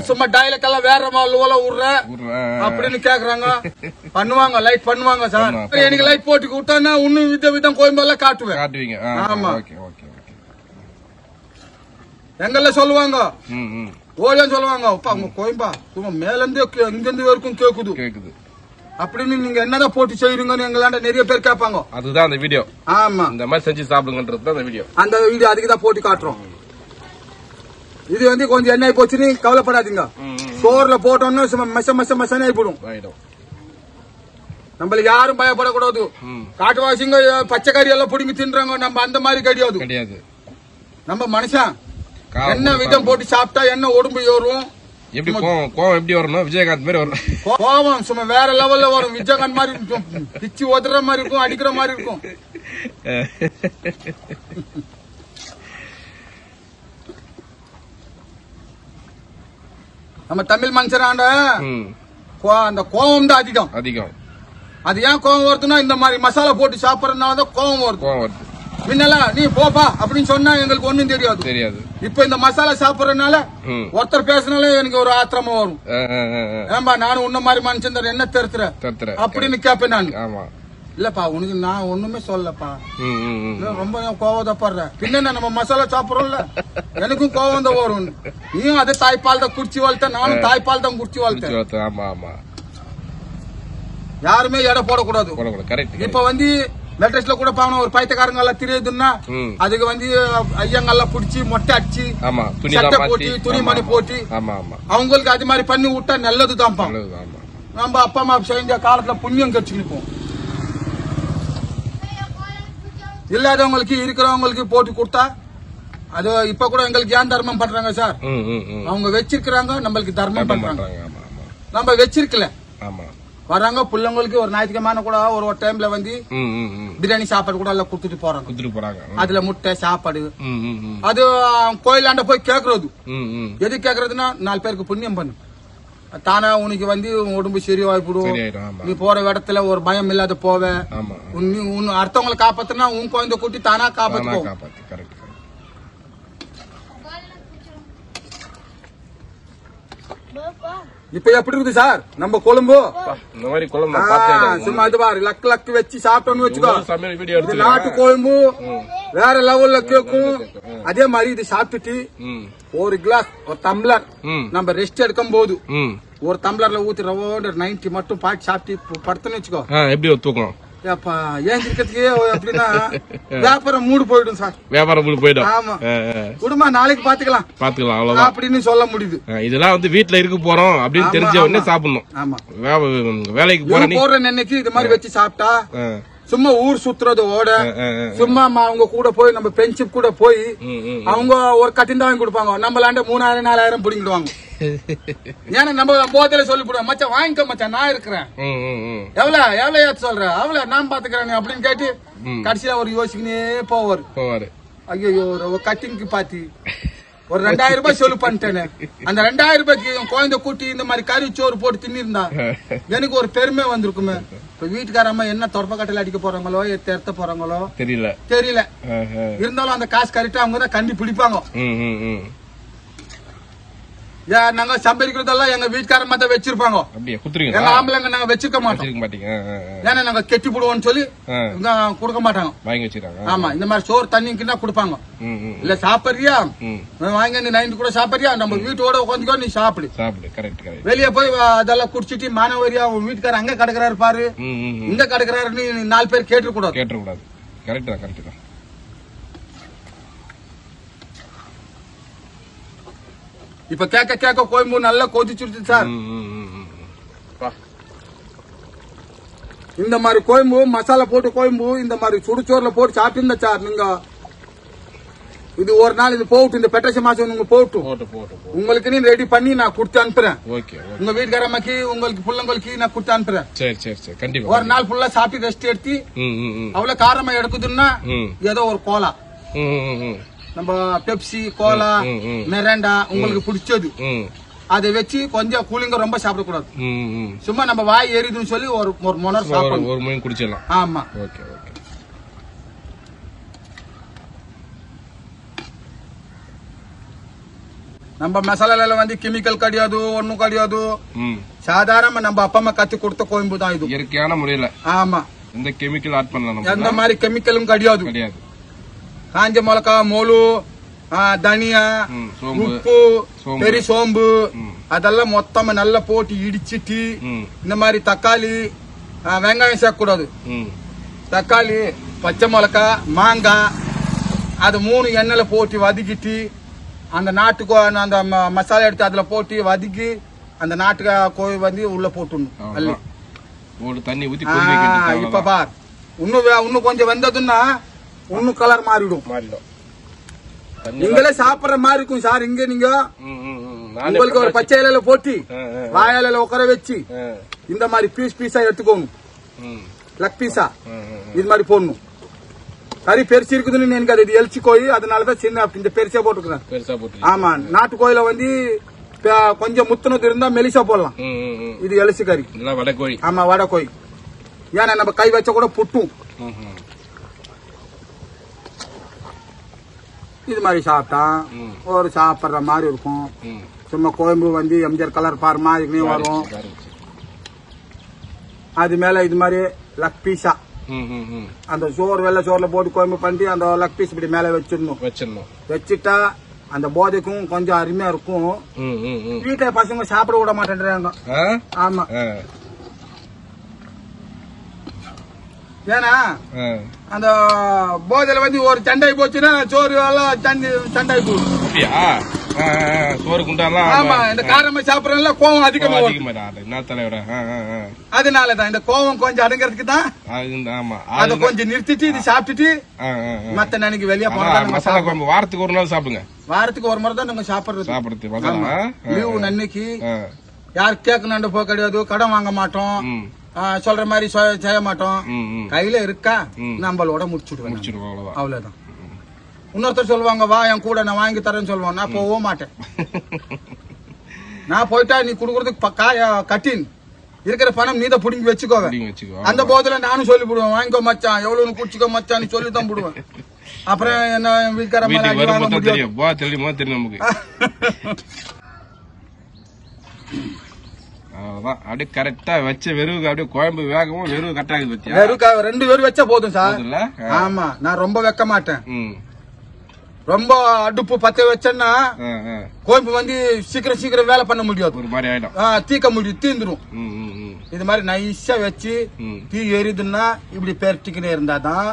சும்மா டைலாக் எல்லாம் வேற மாதிரி விடுற அப்படின்னு கேக்குறாங்க. பண்ணுவாங்க லைட் பண்ணுவாங்க சார். எனக்கு லைட் போட்டு விட்டானா இன்னும் விதம் கோயம்பு எல்லாம் காட்டுவேன். ஆமா. எங்கெல்லாம் சொல்லுவாங்க ஓடியான்னு சொல்லுவாங்க. அவங்க கோயம்பா சும்மா மேல இருந்து இங்க இருந்து வரைக்கும் கேக்குது அப்படின்னு நீங்க என்னதான் போட்டு செய்யறீங்கன்னு எங்களாண்ட நிறைய பேர் கேட்பாங்க. அதுதான் அந்த வீடியோ. ஆமா. இந்த மாதிரி செஞ்சு சாப்பிடுங்கன்றது அந்த வீடியோ. அந்த வீடியோ அதுக்குதான் போட்டு காட்டுறோம். இது வந்து கொஞ்சம் எண்ணெய் போச்சுன்னு கவலைப்படாதீங்க. சோறுல போட்டோம்னா சும்மா மசனே போடும். நம்மளுக்கு யாரும் பயப்படக்கூடாது. காட்டுவாசிங்க பச்சை கறி எல்லாம் பிடிங்கி தின்றாங்க. நம்ம அந்த மாதிரி கிடையாது. நம்ம மனுஷன் என்ன விதம் போட்டு சாப்பிட்டா என்ன உடம்பு ஏறும். எப்படி கோவம் எப்படி வரணும்? விஜயகாந்த் மாதிரி வரும். கோவம் சும்மா வேற லெவல்ல வரும். விஜயகாந்த் மாதிரி இருக்கும். பிச்சு ஒதுற மாதிரி இருக்கும். அடிக்கிற மாதிரி இருக்கும். நம்ம தமிழ் மனுஷனாண்ட அந்த கோவம் தான் அதிகம். அது ஏன் கோவம் வருதுன்னா இந்த மாதிரி மசாலா போட்டு சாப்பிடறதுனாலதான் கோவம் வருது. முன்னெல்லாம் நீ போப்பா அப்படின்னு சொன்னா எங்களுக்கு ஒண்ணும் தெரியாது. இப்ப இந்த மசாலா சாப்பிடறதுனால ஒருத்தர் பேசினாலே எனக்கு ஒரு ஆத்திரமா வரும். ஏன்பா நானும் உன்ன மாதிரி மனுஷன் என்ன தருத்துற அப்படின்னு கேப்பேன் நான். இல்லப்பா உனக்கு நான் ஒண்ணுமே சொல்லப்பா. ரொம்ப கோவதப்படுற பின்ன நம்ம மசாலா சாப்பிடறோம்ல எனக்கும் கோவம் தான் வரும். நீயும் அதே தாய்ப்பால் தான் குடிச்சு வளர்த்த நானும் தாய்ப்பால் தான் குடிச்சு வளர்த்தேன். யாருமே எடை போடக்கூடாது. இப்ப வந்து லேட்டஸ்ட்ல கூட பாவன ஒரு பைத்தியக்காரங்க எல்லாம் தெரியுதுன்னா அதுக்கு வந்து ஐயங்கெல்லாம் புடிச்சு மொட்டை அடிச்சு சட்டை போட்டு துணிமணி போட்டு அவங்களுக்கு அது மாதிரி பண்ணி விட்டா நல்லதுதான். நம்ம அப்பா அம்மா செஞ்ச காலத்துல புண்ணியம் கட்சிக்கிப்போம். இல்லாதவங்களுக்கு இருக்கிறவங்களுக்கு போட்டு கொடுத்தா அது இப்ப கூட எங்களுக்கு ஏன் தர்மம் பண்றாங்க சார். அவங்க வச்சிருக்கிறாங்க நம்மளுக்கு தர்மம் பண்றாங்க. நம்ம வச்சிருக்கல வராங்க பிள்ளைங்களுக்கு ஒரு ஞாயிற்றுக்கிழமை கூட ஒரு டைம்ல வந்து பிரியாணி சாப்பாடு கூட எல்லாம் கொடுத்துட்டு போறாங்க. அதுல முட்டை சாப்பாடு அது கோயிலாண்ட போய் கேக்குறது. எது கேக்குறதுன்னா 4 பேருக்கு புண்ணியம் பண்ணு தானா உனக்கு வந்து உடம்பு சரியாயிடும். நீ போற இடத்துல ஒரு பயம் இல்லாத போவ. அடுத்தவங்களை காப்பாத்துனா உன் குழந்தை கூட்டி தானா காப்பாத்து. இப்ப எப்படி இருக்குது சார் நம்ம கொழும்பு? இந்த மாதிரி கொழும்பு சும்மா இது பாரு லக்கு வச்சு சாப்பிட்டோம்னு வச்சுக்கோ. நாட்டு கொழும்பு வேற லெவல்ல கேக்கும். அதே மாதிரி இது சாப்பிட்டுட்டு ஒரு கிளாஸ் ஒரு டம்ளர் நம்ம ரெஸ்ட் எடுக்கும் போது ஒரு டம்ளர்ல ஊத்தி ரவோட 90 மட்டும் பாட்டு சாப்பிட்டு படுத்துன்னு வச்சுக்கோ. எப்படி தூக்கம் ஏன் இருக்கிறதுக்கு அப்படின்னா வியாபாரம் மூடு போயிடும் சார். வியாபாரம் மூடு போயிடும். ஆமா குடும்பம் நாளைக்கு பாத்துக்கலாம் அவ்வளவுதான் அப்படின்னு சொல்ல முடியுது. இதெல்லாம் வந்து வீட்டுல இருக்க போறோம் அப்படின்னு தெரிஞ்ச உடனே சாப்பிடணும். ஆமா வேலைக்கு போற நினைக்கு இது மாதிரி வச்சு சாப்பிட்டா சும்மா ஊர் சுத்துறதோட சும்மா அவங்க கூட போய் நம்ம ஃப்ரெண்ட்ஷிப் கூட போய் அவங்க ஒரு கட்டின் தான் வாங்கி கொடுப்பாங்க. நம்மளாண்ட 3000 4000 பிடிங்கிடுவாங்க. ஏன்னா நம்ம போதையில சொல்லி போடுவோம் மச்சான் வாங்கிக்க மச்சான் நான் இருக்கிறேன் எவ்வளவு சொல்ற அவ்வளவு நான் பாத்துக்கிறேன் அப்படின்னு கேட்டு கடைசியா ஒரு யோசிக்கனே போவாரு. ஐயோ கட்டிங்க்கு பாத்தி ஒரு 2000 ரூபாய் சொல்லு பண்ணிட்டேன்னு அந்த 2000 ரூபாய்க்கு குழந்தை கூட்டி இந்த மாதிரி கறி சோறு போட்டு தின்னிருந்தா எனக்கு ஒரு பெருமை வந்திருக்குமே. இப்ப வீட்டுக்காரம்மா என்ன தொடப்ப கட்டையில அடிக்க போறாங்களோ எடுத்த போறாங்களோ தெரியல. இருந்தாலும் அந்த காசு கரெக்டா அவங்க தான் கண்டி பிடிப்பாங்க. நாங்க சம்பரிக்கிறதெல்லாம் எங்க வீட்டுக்கார மத்த வச்சிருப்பாங்க. எங்க ஆம்பளைங்க நாங்க வச்சிருக்க மாட்டோம். ஏன்னா நாங்க கெட்டி போடுவோம்னு சொல்லி கொடுக்க மாட்டாங்க. ஆமா, இந்த மாதிரி சோறு தண்ணிக்குன்னா கொடுப்பாங்க. இல்ல சாப்பிடுறியா வாங்கி நீ நைட்டு கூட சாப்பிடுறியா, நம்ம வீட்டோட உட்காந்துக்கோ நீ சாப்பிடு. வெளியே போய் அதெல்லாம் குடிச்சிட்டு மானவரியா உன் வீட்டுக்கார அங்க கிடக்குறாரு பாரு இங்க கிடக்குறாருன்னு 4 பேர் கேட்டுக்கூடாது. இப்ப கேட்க கோயம்பு நல்லா கொதிச்சுடுச்சு சார். இந்த மாதிரி கோயம்பு மசாலா போட்டு கோயம்பு இந்த மாதிரி சுடுச்சோர்ல போட்டு சாப்பிட்டு சார். நீங்க இது ஒரு நாள் இது போட்டு இந்த பெட்ரேஷ மாசம் நீங்க போட்டு உங்களுக்கு நீ ரெடி பண்ணி நான் கொடுத்து அனுப்புறேன். உங்க வீட்டுக்காரம்மாக்கு உங்களுக்கு பிள்ளைங்களுக்கு நான் கொடுத்து அனுப்புறேன். ஒரு நாள் ஃபுல்லா சாப்பிட்டு ரெஸ்ட் எடுத்து அவ்வளவு காரமா எடுக்குதுன்னா ஏதோ ஒரு கோலா நம்ம பெப்சி கோலா மெரண்டா உங்களுக்கு பிடிச்சது அதை வச்சு கொஞ்சம் கூலிங்க ரொம்ப சாப்பிடக்கூடாது. சும்மா நம்ம வாய் எரியுதுன்னு சொல்லி ஒரு மணி சாப்பிடணும் குடிச்சிடலாம். ஆமா, நம்ம மசாலால வந்து கெமிக்கல் கிடையாது, ஒண்ணும் கிடையாது. சாதாரண நம்ம அப்பா அம்மா கத்து கொடுத்த கோயம்பு தான் இது, இயற்கையான முறையில. ஆமா, இந்த கெமிக்கல் ஆட் பண்ணலாம். எந்த மாதிரி கெமிக்கலும் கிடையாது. காஞ்ச மிளகா, மோளு, தனியா, உப்பு, பெரிய சோம்பு அதெல்லாம் மொத்தமா நல்லா போட்டு இடிச்சிட்டு இந்த மாதிரி தக்காளி, வெங்காயம் சேர்க்கக்கூடாது. தக்காளி, பச்சை மிளகா, மாங்காய் அது 3 எண்ணெயில போட்டு வதக்கிட்டு அந்த நாட்டுக்கோ அந்த மசாலா எடுத்து அதுல போட்டு வதக்கி அந்த நாட்டு கோழி வந்து உள்ள போட்டுடணும். தண்ணி ஊத்தி இப்ப பார் இன்னும் கொஞ்சம் வெந்ததுன்னா இன்னும் கலர் மாறிடும். நீங்களே சாப்பிடுற மாதிரி இருக்கும் சார். இங்க நீங்க உங்களுக்கு ஒரு பச்சை இலையில போட்டு வாயில உட்கார வச்சு இந்த மாதிரி பீஸா எடுத்துக்கோணும். லக் பீஸா இது மாதிரி போடணும். கறி பெருசு இருக்குதுன்னு எனக்கு அது எலிச்சு கோழி, அதனாலதான் சின்ன இந்த பெருசா போட்டுக்கிறேன். ஆமா, நாட்டு கோயில வந்து கொஞ்சம் முத்துனது இருந்தா மெலிசா போடலாம். இது எலிச்சு கறி. ஆமா, வடை கோழி. ஏன்னா நம்ம கை வச்ச கூட புட்டும். இது மாதிரி சாப்பிட்டா ஒரு சாப்பிடுற மாதிரி இருக்கும். சும்மா கோயம்பு வந்து எம்ஜிஆர் கலர் பார் மாதிரி வரும். அது மேல இது மாதிரி லக் பீஸா அந்த சோறு வெள்ளை சோறுல போட்டு கோயம்பு பண்ணி அந்த லக் பீஸ் இப்படி மேல வச்சிடணும். வச்சுட்டா அந்த போதைக்கும் கொஞ்சம் அருமையா இருக்கும். வீட்டுல பசங்க சாப்பிட விட மாட்டேன்றாங்க. ஆமா, ஏன்னா அந்த போதையில வந்து ஒரு சண்டை போச்சுன்னா சோறு எல்லாம் சண்டை போடும். சோறு குண்டாலாம். ஆமா, இந்த காரமா சாப்பிடறதுல கோவம் அதிகமா அதனாலதான் இந்த கோவம் கொஞ்சம் அடங்கிறதுக்கு தான் அதை கொஞ்சம் நிறுத்திட்டு இது சாப்பிட்டுட்டு மத்த நினைக்கு வெளியே போறாங்க. வாரத்துக்கு ஒரு நாள் சாப்பிடுங்க. வாரத்துக்கு ஒரு முறை தான் நாங்க சாப்பிடுறது. லீவு அன்னைக்கு யாரு கேட்கணும் போக கிடையாது, கடன் வாங்க மாட்டோம், சொல்ற மாதிரி செய்ய மாட்டோம். கையில இருக்கா நம்மளோட முடிச்சுடுவேன். அவ்வளவுதான். இன்னொருத்தர் சொல்லுவாங்க வா என் கூட நான் வாங்கி தரேன்னு சொல்லுவாங்க. நான் போக மாட்டேன். நான் போயிட்டா நீ குடுக்கறதுக்கு கட்டின் இருக்கிற பணம் நீதான் புடிங்கி வச்சுக்கோங்க. அந்த போதுல நானும் சொல்லி போடுவேன் வாங்கிக்கோ மச்சான், எவ்வளவு குடிச்சுக்கோ மச்சான் சொல்லிதான் போடுவேன். அப்புறம் என்ன வீட்டுக்கார அப்படியே கரெக்டா வச்ச வெறும் அப்படியே கோயம்பு வேகவும் வெறும் கரெக்டா இருக்கு. வெறும் 2 பேரும் வச்சா போதும் சார். ஆமா, நான் ரொம்ப வைக்க மாட்டேன். ரொம்ப அடுப்பு பத்த வச்சேன்னா கோயம்பு வந்து சீக்கிரம் வேலை பண்ண முடியாது. ஒரு மாதிரி ஆயிடும், தீக்க முடியும், தீந்துரும். இது மாதிரி நைஸா வச்சு தீ எரியுதுன்னா இப்படி பெருட்டிக்கினே இருந்தாதான்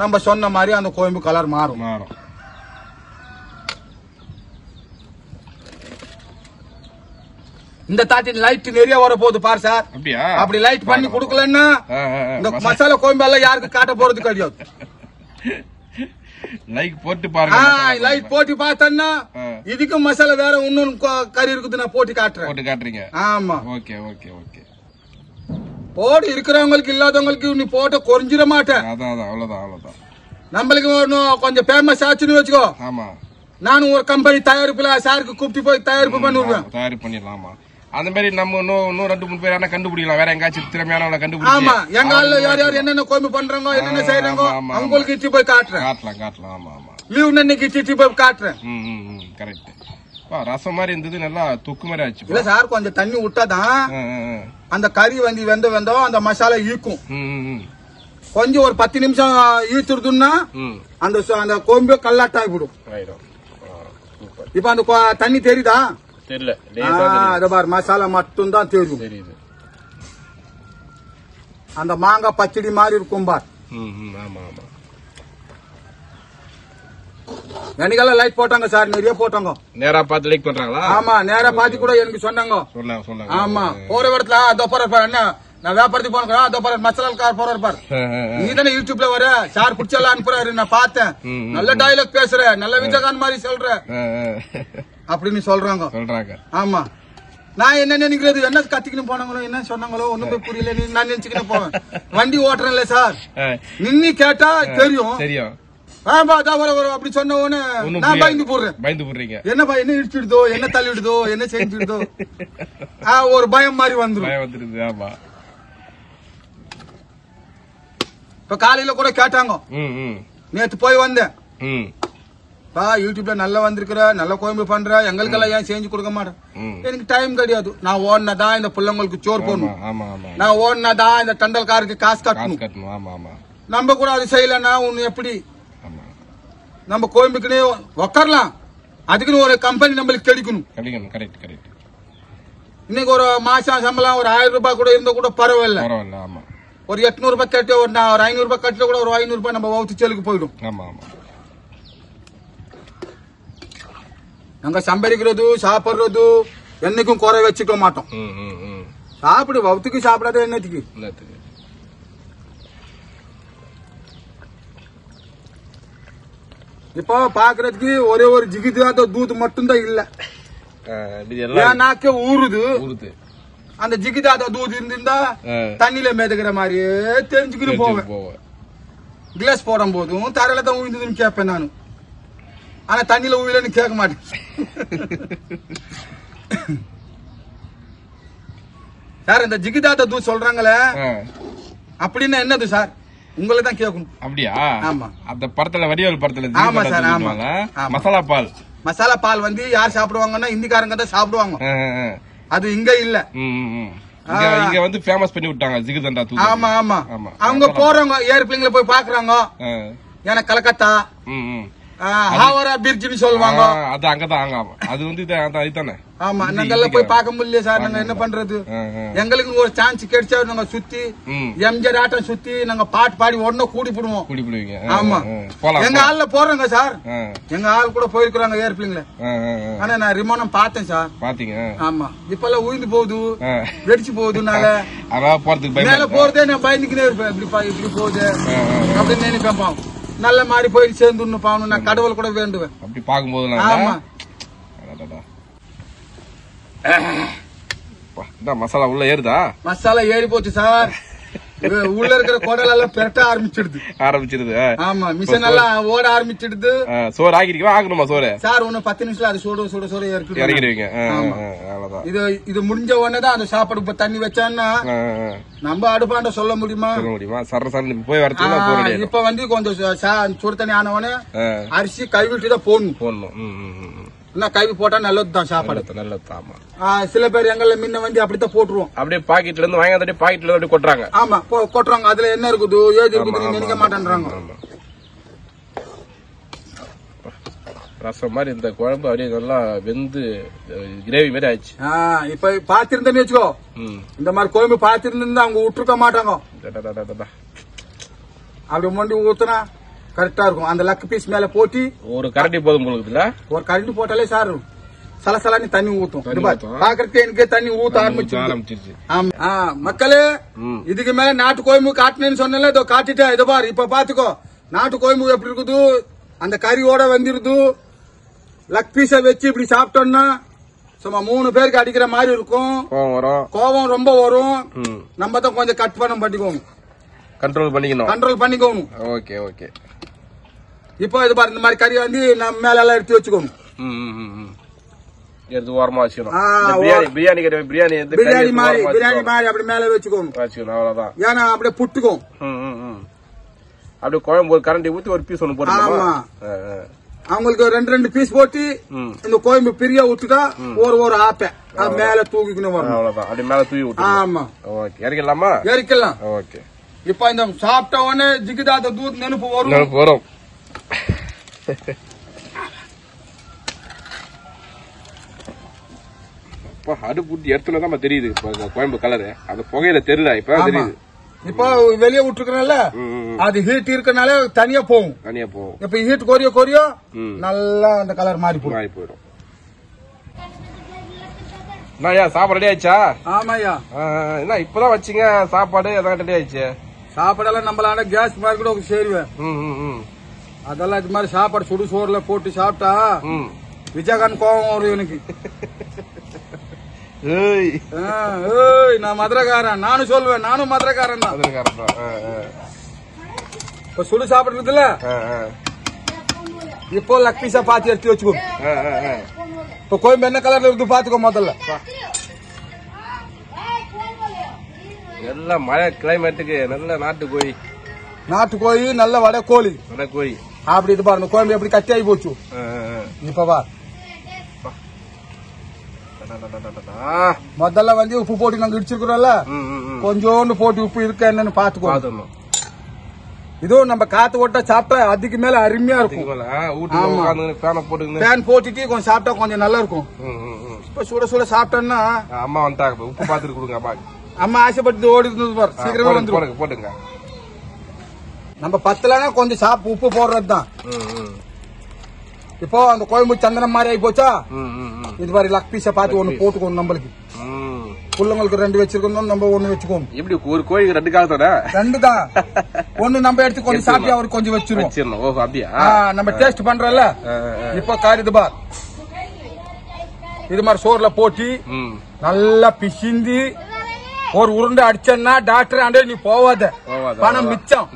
நம்ம சொன்ன மாதிரி அந்த கோயம்பு கலர் மாறும். இந்த தாட்டி லைட் நிறைய வர போகுது பாரு சார். அப்படி லைட் பண்ணி குடுக்கலன்னா இந்த மசாலா கோயம்பு எல்லாம் யாருக்கு காட்ட போறது கிடையாது. லைட் போட்டு பாருங்க. லைட் போட்டு பார்த்தா இதுக்கு மசாலா வேற இன்னொன்னு கறி இருக்குது நான் போட்டு காட்டுறீங்க. ஆமா, ஓகே ஓகே ஓகே. போட்டு இருக்கிறவங்களுக்கு இல்லாதவங்களுக்கு நீ போட்ட குறைஞ்சிட மாட்டேன். அவ்வளவுதான். நம்மளுக்கு கொஞ்சம் ஃபேமஸ் ஆச்சுன்னு வச்சுக்கோ. ஆமா, நானும் ஒரு கம்பெனி தயாரிப்புல சாருக்கு கூப்பிட்டு போய் தயாரிப்பு பண்ணிடுவேன். தயாரிப்பு பண்ணிடலாமா? அந்த மாதிரி நம்ம இன்னும் 2-3 பேர் கண்டுபிடிக்கலாம். வேற எங்காச்சும் திறமையான கண்டுபிடிக்கலாம். ஆமா, எங்க ஆள்ல யார் என்னென்ன கோயம்பு பண்றாங்க, என்னென்ன செய்யறாங்க அவங்களுக்கு இட்டு போய் காட்டுறேன். காட்டலாம். ஆமா, லீவ் அன்னைக்கு இட்டு போய் காட்டுறேன். கரெக்ட். ரசம் மாதிரி இருந்தது, நல்லா தொக்கு மாதிரி ஆச்சு. இல்ல சார், கொஞ்சம் தண்ணி விட்டாதான் அந்த கறி வந்து வெந்தம் அந்த மசாலா ஈக்கும். கொஞ்சம் ஒரு 10 நிமிஷம் ஈத்துடுதுன்னா அந்த கோம்பு கல்லாட்ட ஆகிடும். இப்ப அந்த தண்ணி தெரியுதா? தெரியல. அத பாரு, மசாலா மட்டும் தான் தெரியும். அந்த மாங்காய் பச்சடி மாதிரி இருக்கும் பார். எனக்கெல்லாம் லைட் போட்டாங்க சார், நிறைய போட்டாங்க. நேரா பார்த்து லைக் பண்றாங்களா? ஆமா, நேரா பார்த்து கூட எனக்கு சொன்னாங்க. ஆமா, போற இடத்துல அதோ போற என்ன நான் வியாபாரத்துக்கு போனேன், அதோ போற மசாலாக்கார் போறாரு பாரு. நீ தானே யூடியூப்ல வர சார் குடிச்செல்லாம் அனுப்புறாரு, நான் பார்த்தேன். நல்ல டைலாக் பேசுற, நல்ல விஜயகாந்த் மாதிரி சொல்ற அப்படின்னு சொல்றாங்க. ஆமா, நான் என்ன நினைக்கிறது, என்ன கத்திக்கணும் போனாங்களோ, என்ன சொன்னாங்களோ ஒண்ணும் போய் புரியல. நான் நினைச்சுக்கிட்டு போவேன். வண்டி ஓட்டுறேன்ல சார், நின்னு கேட்டா தெரியும். அப்படி சொன்ன உடனே நான் பயந்து போடுறேன். என்னப்பா, என்ன இடிச்சுடுதோ, என்ன தள்ளிடுதோ, என்ன செஞ்சுடுதோ, ஒரு பயம் மாதிரி வந்துடும். இப்ப காலையில கூட கேட்டாங்க, நேத்து போய் வந்தேன், யூடியூப்ல நல்லா வந்திருக்கிற, நல்ல கோயம்பு பண்ற, எங்களுக்கெல்லாம் ஏன் செஞ்சு கொடுக்க மாட்டேன். எனக்கு டைம் கிடையாது. நான் ஓடினாதான் இந்த பிள்ளைங்களுக்கு சோறு போடணும், நான் ஓடினாதான் இந்த டண்டல்காருக்கு காசு கட்டணும். நம்ம கூட அது செய்யலன்னா ஒண்ணு எப்படி? நம்ம கோயம்புக்குனே உக்காரலாம், அதுக்குன்னு ஒரு கம்பெனி நம்மளுக்கு கிடைக்கணும். இன்னைக்கு ஒரு மாசம் சம்பளம் ஒரு 1000 ரூபாய் கூட இருந்தா கூட பரவாயில்ல. ஒரு 800 ரூபாய் கட்டி ஒரு 500 ரூபாய் கட்டில கூட ஒரு 500 ரூபாய் நம்ம வவுத்து செலுக்கு போயிடும். நாங்க சம்பாதிக்கிறது சாப்பிடுறது என்னைக்கும் குறை வச்சுக்க மாட்டோம். சாப்பிடு, வவுத்துக்கு சாப்பிடாத என்னத்துக்கு? இப்போ பாக்குறதுக்கு ஒரே ஒரு ஜிகிதாத தூது மட்டும் தான் இல்ல, நாக்கே ஊறுது. அந்த ஜிகிதாத தூது இருந்திருந்தா தண்ணியில மிதக்கிற மாதிரியே தெரிஞ்சுக்கிட்டு போவேன். கிளாஸ் போடும் போதும் தரையில தான் உயிர்ந்ததுன்னு கேட்பேன் நானு, ஆனா தண்ணியில உயிலன்னு கேட்க மாட்டேன். சார், இந்த ஜிகிதாத தூது சொல்றாங்களே அப்படின்னா என்னது சார்? உங்களை தான் கேட்கணும். அப்படியா? ஆமா, அந்த படத்துல வடிவேல் படத்துல. ஆமா சார், ஆமா. மசாலா பால் வந்து யார் சாப்பிடுவாங்கன்னா இந்திக்காரங்க தான் சாப்பிடுவாங்க. அது இங்க இல்ல, இங்க வந்து ஃபேமஸ் பண்ணி விட்டாங்க ஜிகிதண்டா தூது. ஆமா ஆமா, அவங்க போறவங்க ஏர்பிளேன்ல போய் பாக்குறாங்க. ஏன்னா கலக்கத்தா ஹாவரா பிரிட்ஜ்னு சொல்லுவாங்க, அது அங்கதான். அது வந்து இதுதானே. ஆமா, நாங்கெல்லாம் போய் பார்க்க முடியல சார். நாங்க என்ன பண்றது? எங்களுக்கு ஒரு சான்ஸ் கிடைச்சா நாங்க சுத்தி எம்ஜிஆர் ஆட்டம் சுத்தி நாங்க பாட்டு பாடி உடனே கூடி போடுவோம். ஆமா, எங்க ஆள்ல போறோங்க சார். எங்க ஆள் கூட போயிருக்கிறாங்க ஏர்பிளேன்ல. ஆனா நான் விமானம் பார்த்தேன் சார். பாத்தீங்க? ஆமா, இப்ப எல்லாம் உயிர்ந்து போகுது, வெடிச்சு போகுதுனால மேல போறதே நான் பயந்துக்கினே இருப்பேன். இப்படி போகுது அப்படின்னு நினைப்பேன். நல்ல மாதிரி போயிட்டு சேர்ந்து பாவணும், நான் கடவுள் கூட வேண்டுவேன் அப்படி பாக்கும்போது. ஆமா, மசாலா உள்ள ஏறுதா? மசாலா ஏறி போச்சு சார். உள்ள இருக்கிற குடல் எல்லாம் பெரட்ட ஆரம்பிச்சிடுது. ஆமா, மிஷின் எல்லாம் ஓட ஆரம்பிச்சிடுது. சோறு ஆகணுமா? சோறு சார் இன்னும் 10 நிமிஷம் அது சோறு இறக்கிடுவீங்க. இது முடிஞ்ச உடனே தான் அந்த சாப்பாடு தண்ணி வச்சான்னா நம்ம அடுப்பாண்ட சொல்ல முடியுமா? போய் வரது. இப்ப வந்து கொஞ்சம் சுடு தண்ணி ஆன உடனே அரிசி கைவிட்டு தான் போடணும். கழுவி போட்டா நல்லதுதான் சாப்பாடு. நல்லது. சில பேர் எங்கள முன்ன வந்து அப்படித்தான் போட்டுருவோம். அப்படியே பாக்கெட்ல இருந்து வாங்கி பாக்கெட்ல இருந்து கொட்டுறாங்க. ஆமா, கொட்டுறாங்க. அதுல என்ன இருக்குது ஏது இருக்குது நினைக்க மாட்டேன்றாங்க. ரசம் மாதிரி இந்த குழம்பு அப்படியே நல்லா வெந்து கிரேவி மாதிரி ஆயிடுச்சு. இப்ப பாத்திருந்தேன்னு வச்சுக்கோ, இந்த மாதிரி குழம்பு பாத்திருந்தா அவங்க விட்டுருக்க மாட்டாங்க. அப்படி மொண்டி ஊத்துனா கரெக்டா இருக்கும். அந்த லக்கு பீஸ் மேல போட்டி ஒரு கரண்டி போதும் போல. ஒரு கரண்டி போட்டாலே சார் சலசலான்னு தண்ணி ஊத்தும். பாக்குறதுக்கு எனக்கு தண்ணி ஊத்த ஆரம்பிச்சிருச்சு. மக்களே, இதுக்கு மேல நாட்டு கோயம்பு காட்டினேன்னு சொன்னல, இதோ காட்டிட்டேன். இதோ பாரு, இப்ப பாத்துக்கோ நாட்டு கோயம்பு எப்படி இருக்குது. அந்த கறியோட வந்துருது. லக் பீஸ வச்சு இப்படி சாப்பிட்டோம்னா சும்மா 3 பேருக்கு அடிக்கிற மாதிரி இருக்கும். கோவம் ரொம்ப வரும். நம்ம தான் கொஞ்சம் கட் பண்ண பண்ணிக்கோங்க, கண்ட்ரோல் பண்ணிக்கணும். Okay okay. இப்போ இது பாரு, இந்த மாதிரி கறி வந்து நம்ம மேல எல்லாம் எடுத்து வச்சுக்கணும். ஓரமா வச்சுக்கணும். பிரியாணி மாதிரி அப்படி மேல வச்சுக்கணும். அவ்வளவுதான். ஏன்னா அப்படியே புட்டுக்கும். அப்படியே குழம்பு கரண்டி ஊத்தி ஒரு பீஸ் ஒண்ணு போட்டு அவங்களுக்கு 2 பீஸ் போட்டு இந்த கோயம்பு பிரியா விட்டுட்டா ஒரு ஆப்பை அது மேல தூக்கிக்கணும் வரும். அவ்வளவுதான். அப்படி மேல தூக்கி விட்டு. ஆமா. ஓகே. இறக்கலாமா? இறக்கலாம். ஓகே. இப்ப இந்த சாப்பிட்ட உடனே ஜிகிதாத தூத் நெருப்பு வரும். நெருப்பு வரும். அடுப்புட்டி எடுத்துனதான் தெரியுது கோயம்பு கலரு. அந்த புகையில தெரியல இப்ப தெரியுது. இப்போ வெளியே விட்டுருக்கனால அது ஹீட் இருக்கனால தனியா போகும். இப்ப ஹீட் கொரிய நல்லா அந்த கலர் மாறி போயிடும். சாப்பாடு ரெடி ஆயிடுச்சா? ஆமாயா. என்ன இப்பதான் வச்சீங்க சாப்பாடு? எதாவது ரெடி ஆயிடுச்சு? சாப்பாடெல்லாம் நம்மளால கேஸ் மாதிரி கூட சேருவேன். அதெல்லாம் இது மாதிரி சாப்பாடு சுடு சோறுல போட்டு சாப்பிட்டா விஜயகாந்த் கோவம் வரும் எனக்கு. நான் மதுரைக்காரன். நானும் சொல்லுவேன், நானும் மதுரைக்காரன் தான். இப்ப சுடு சாப்பிடுறதுல இப்போ லக் பீஸா பாத்தி எடுத்து வச்சுக்கோ. இப்ப கோயம்பு என்ன கலர்ல இருந்து பாத்துக்கோ முதல்ல. நல்ல மழை கிளைமேட்டுக்கு நல்ல நாட்டு கோழி நல்ல வடை கோழி அப்படி இது பாருங்க. கோயம்பு எப்படி கட்டி ஆகி போச்சு. இப்ப வா முதல்ல வந்து உப்பு போட்டு நாங்க இடிச்சிருக்கிறோம்ல, கொஞ்சோண்டு போட்டு உப்பு இருக்க என்னன்னு பாத்துக்கோ. இதுவும் நம்ம காத்து ஓட்ட சாப்பிட்டா அதுக்கு மேல அருமையா இருக்கும். ஃபேன் போட்டுட்டு கொஞ்சம் சாப்பிட்டா கொஞ்சம் நல்லா இருக்கும். இப்ப சுட சுட சாப்பிட்டோம்னா அம்மா வந்துட்டாங்க. உப்பு பாத்துட்டு கொடுங்க. அம்மா ஆசைப்பட்டு ஓடி இருந்தது பாரு. சீக்கிரமா வந்து போட்டுங்க. நம்ம பத்தலன்னா கொஞ்சம் உப்பு போடுறதுதான். இப்போ அந்த கோயம்பு சந்தனம் மாதிரி ஆகி போச்சா, இது மாதிரி லக் பீஸ பாத்து ஒண்ணு போட்டுக்கணும். நம்மளுக்கு பிள்ளைங்களுக்கு 2 வச்சிருக்கணும், நம்ம 1 வச்சுக்கோம். எப்படி ஒரு கோழிக்கு 2 காலத்தோட 2 தான். 1 நம்ம எடுத்து கொஞ்சம் சாப்பிட்டு அவருக்கு கொஞ்சம் வச்சிருவோம். அப்படியா? நம்ம டேஸ்ட் பண்றோம்ல. இப்போ காரிது பார், இது மாதிரி சோறுல போட்டு நல்லா பிசிந்து ஒரு உருண்டை அடிச்சா டாக்டர் ஆண்டே நீ போவாத, பணம் மிச்சம்.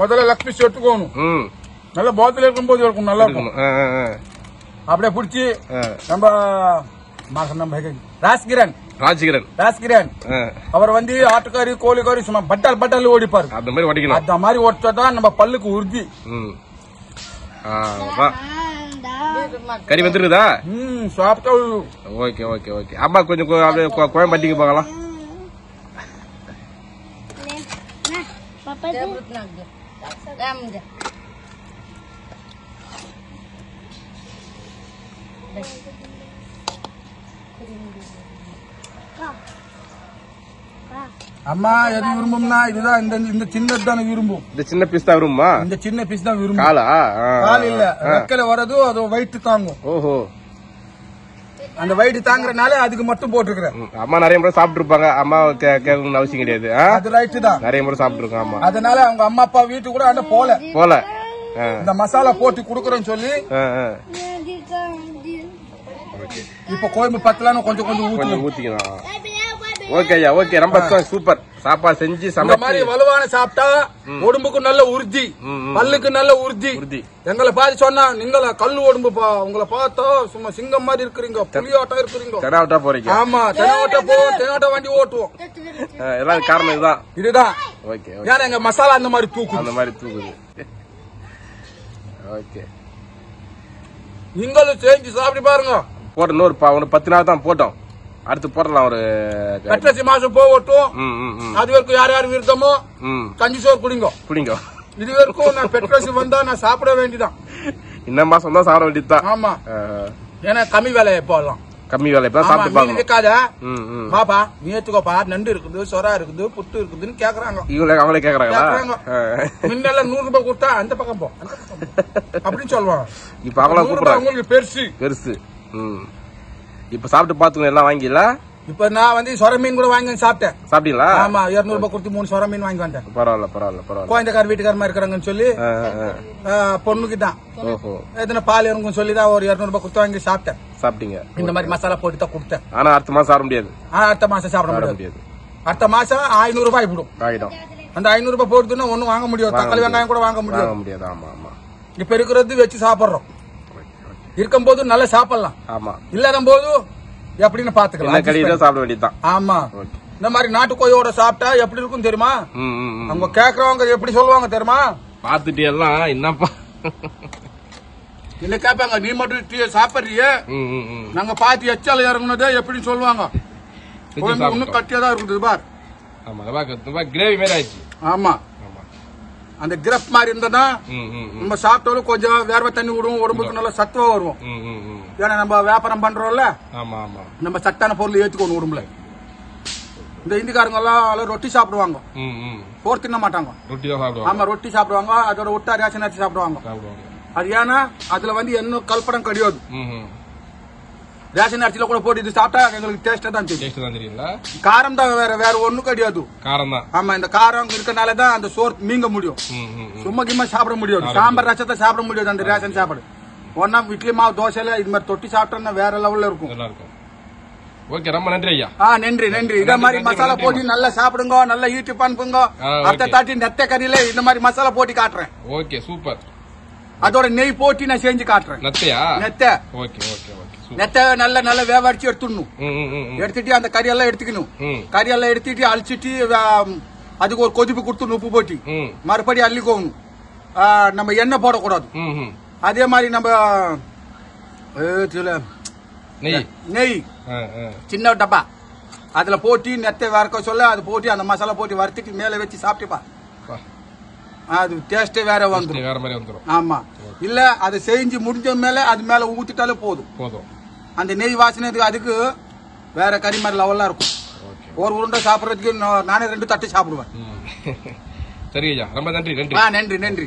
முதல்ல லக் பீஸ் எடுத்துக்கணும். நல்ல பாத்துல இருக்கும்போது இருக்கும், நல்லா இருக்கும். அப்படியே பிடிச்சி நம்ம ராஜ்கிரண் அவர் வந்து ஆட்டுக்காரி கோழிக்காரி சும்மா பட்டால் ஓடிப்பாரு. அந்த மாதிரி ஓட்டாதான் நம்ம பல்லுக்கு உறுதி. கறி வந்துருக்குதா? சாப்பிட்டா ஓகே ஓகே ஓகே. அம்மா கொஞ்சம் கோயம்பட்டிக்கு போகலாம். அம்மா எது விரும்பும்னா இதுதான், இந்த சின்னது தானே விரும்பும். இந்த சின்ன பீஸ் தான் விரும்புமா? இந்த சின்ன பீஸ் தான் விரும்பும். கால் இல்ல, ரெக்கையில வரது அது வயிற்று தாங்கும். ஓஹோ, அந்த வயிறு தாங்குறதுனால அதுக்கு மட்டும் போட்டுருக்கேன். அம்மா நிறைய முறை சாப்பிட்டு இருப்பாங்க. அம்மா கேட்கணும்னு அவசியம் கிடையாது. அது ரைட்டு தான், நிறைய முறை சாப்பிட்டு இருக்கோம். அம்மா அதனால அவங்க அம்மா அப்பா வீட்டு கூட அந்த போல இந்த மசாலா போட்டு குடுக்கறேன்னு சொல்லி இப்ப கோயம்பு பத்தலான்னு கொஞ்சம் ஊத்திக்கலாம். ஓகே ஐயா, ஓகே. ரொம்ப சூப்பர். சாப்பாடு செஞ்சு இந்த மாதிரி வலுவான சாப்பிட்டா உடம்புக்கு நல்ல உறுதி, பல்லுக்கு நல்ல உறுதி. எங்களை பார்த்து சொன்னா நீங்கள கல்லு உடம்புப்பா, உங்களை பார்த்தா சும்மா சிங்கம் மாதிரி இருக்கிறீங்க, புலியாட்டம் இருக்கிறீங்க. தெனாவட்டா போறீங்க. ஆமா, தெனாவட்டா வண்டி ஓட்டுவோம். எல்லாம் காரணம் இதுதான். ஓகே, ஏன்னா எங்க மசாலா அந்த மாதிரி தூக்குது. ஓகே, நீங்களும் செஞ்சு சாப்பிட்டு பாருங்க. போட்டோம் இன்னொரு 10 நாள் தான் போட்டோம். அடுத்து போடலாம். ஒரு கட்டசி மாசம் போகட்டும். அது வரைக்கும் யார் விருத்தமோ கஞ்சி சோறு குடிங்க. இது வரைக்கும் நான் பெட்ரோசி வந்தா நான் சாப்பிட வேண்டியதான். இந்த மாசம் தான் சாப்பிட வேண்டியதுதான். ஆமா, ஏன்னா கம்மி வேலை போடலாம். சாப்பிட்டு இருக்காத பாப்பா, நீ ஏத்துக்கோப்பா, நண்டு இருக்குது, சொரா இருக்குது, புட்டு இருக்குதுன்னு கேக்குறாங்க. அவங்களே கேக்குறாங்க. முன்னெல்லாம் 100 ரூபாய் கொடுத்தா அந்த பக்கம் போ அப்படின்னு சொல்லுவாங்க. இப்ப அவங்களுக்கு பெருசு. இப்ப சாப்பிட்டு பாத்துக்கணும். எல்லாம் வாங்கில. இப்ப நான் வந்து சொர மீன் கூட வாங்கி சாப்பிட்டேன். சாப்பிட்டீங்களா? ஆமா, 200 ரூபாய் கொடுத்து 3 சொர மீன் வாங்கி வந்தேன். பரவாயில்ல. குழந்தைக்கார வீட்டுக்காரமா இருக்கிறாங்கன்னு சொல்லி பொண்ணுக்கு தான் எத்தனை பால் இறங்கும் சொல்லிதான் ஒரு 200 ரூபாய் கொடுத்து வாங்கி சாப்பிட்டேன். சாப்பிட்டீங்க? இந்த மாதிரி மசாலா போட்டு தான் கொடுத்தேன். ஆனா அடுத்த மாசம் சாப்பிட முடியாது. அடுத்த மாசம் சாப்பிட முடியாது. அடுத்த மாசம் 500 ரூபாய் ஆயிடும். அந்த 500 ரூபாய் போடுறதுன்னா ஒண்ணும் வாங்க முடியாது. தக்காளி வெங்காயம் கூட வாங்க முடியாது. இப்ப இருக்கிறது வச்சு சாப்பிடுறோம். இருக்கும் போது நல்லா சாப்பிடலாம். இல்லாத போது எப்படின்னு பாத்துக்கலாம். சாப்பிட வேண்டியதுதான். ஆமா. இந்த மாதிரி நாட்டுக்கோயோட சாப்பிட்டா எப்படி இருக்கும் தெரியுமா? அவங்க கேக்குறவங்க எப்படி சொல்லுவாங்க தெரியுமா? பாத்துட்டு எல்லாம் என்னப்பா என்ன கேட்பாங்க, நீ மட்டும் டீ சாப்பிடுறியே, நாங்க பாத்து எச்சால இறங்குனதே எப்படின்னு சொல்லுவாங்க. இன்னும் கட்டியாதான் இருக்குது பார். கிரேவி மாதிரி ஆயிடுச்சு. ஆமா, அந்த கிரப் மாதிரி இருந்தா நம்ம சாப்பிட்டாலும் கொஞ்சம் வேர்வை தண்ணி விடுவோம், உடம்புக்கு நல்லா சத்துவா வருவோம். ஏன்னா நம்ம வியாபாரம் பண்றோம்ல, நம்ம சத்தான பொருள் ஏத்துக்கணும் உடம்புல. இந்த இந்திக்காரங்க எல்லாம் ரொட்டி சாப்பிடுவாங்க, சோறு தின்ன மாட்டாங்க. ஆமா, ரொட்டி சாப்பிடுவாங்க, அதோட விட்டா ரேஷன் அரிசி சாப்பிடுவாங்க. அது ஏன்னா அதுல வந்து என்ன கலப்படம் கிடையாது. ரேஷன் அரிசியில கூட போட்டு இது சாப்பிட்டா எங்களுக்கு டேஸ்டா தான் தெரியும். காரம் தான், வேற ஒண்ணும் கிடையாது. ஆமா, இந்த காரம் இருக்கனாலதான் அந்த சோறு மீங்க முடியும். சும்மா கிம்மா சாப்பிட முடியாது, சாம்பார் ரசத்தை சாப்பிட முடியாது அந்த ரேஷன் சாப்பாடு. ஒன்னா இட்லி மாவு தோசையில இது மாதிரி தொட்டி சாப்பிட்டோம்னா வேற லெவல்ல இருக்கும். ஓகே, ரொம்ப நன்றி ஐயா. நன்றி நன்றி. இத மாதிரி மசாலா போட்டு நல்லா சாப்பிடுங்க, நல்லா யூடியூப் அனுப்புங்க. அடுத்த தாட்டி நெத்த கறியில இந்த மாதிரி மசாலா போட்டு காட்டுறேன். Okay, super. அதோட நெய் போட்டு நான் செஞ்சு காட்டுறேன். நெத்த நெத்த நல்ல நல்ல வேவடிச்சு எடுத்துடணும். எடுத்துட்டு அந்த கறியெல்லாம் எடுத்துக்கணும். கறியெல்லாம் எடுத்துட்டு அழிச்சிட்டு அதுக்கு ஒரு கொதிப்பு கொடுத்து உப்பு போட்டு மறுபடியும் அள்ளிக்கோணும். நம்ம எண்ணெய் போடக்கூடாது. அதே மாதிரி நம்ம நெய் சின்ன டப்பா அதுல போட்டு நெத்தை வறுக்க சொல்ல அது போட்டு அந்த மசாலா போட்டு வறுத்துட்டு மேல வச்சு சாப்பிட்டுப்பா, அது டேஸ்டே வேற வந்துடும். ஆமா, இல்ல அது செஞ்சு முடிஞ்ச மேல அது மேல ஊத்திட்டாலே போதும். அந்த நெய் வாசனைக்கு அதுக்கு வேற கறி மாதிரி லெவலா இருக்கும். ஒரு உருண்டை சாப்பிடறதுக்கு நானே 2 தட்டு சாப்பிடுவேன். சரி ஐயா, ரொம்ப நன்றி. நன்றி.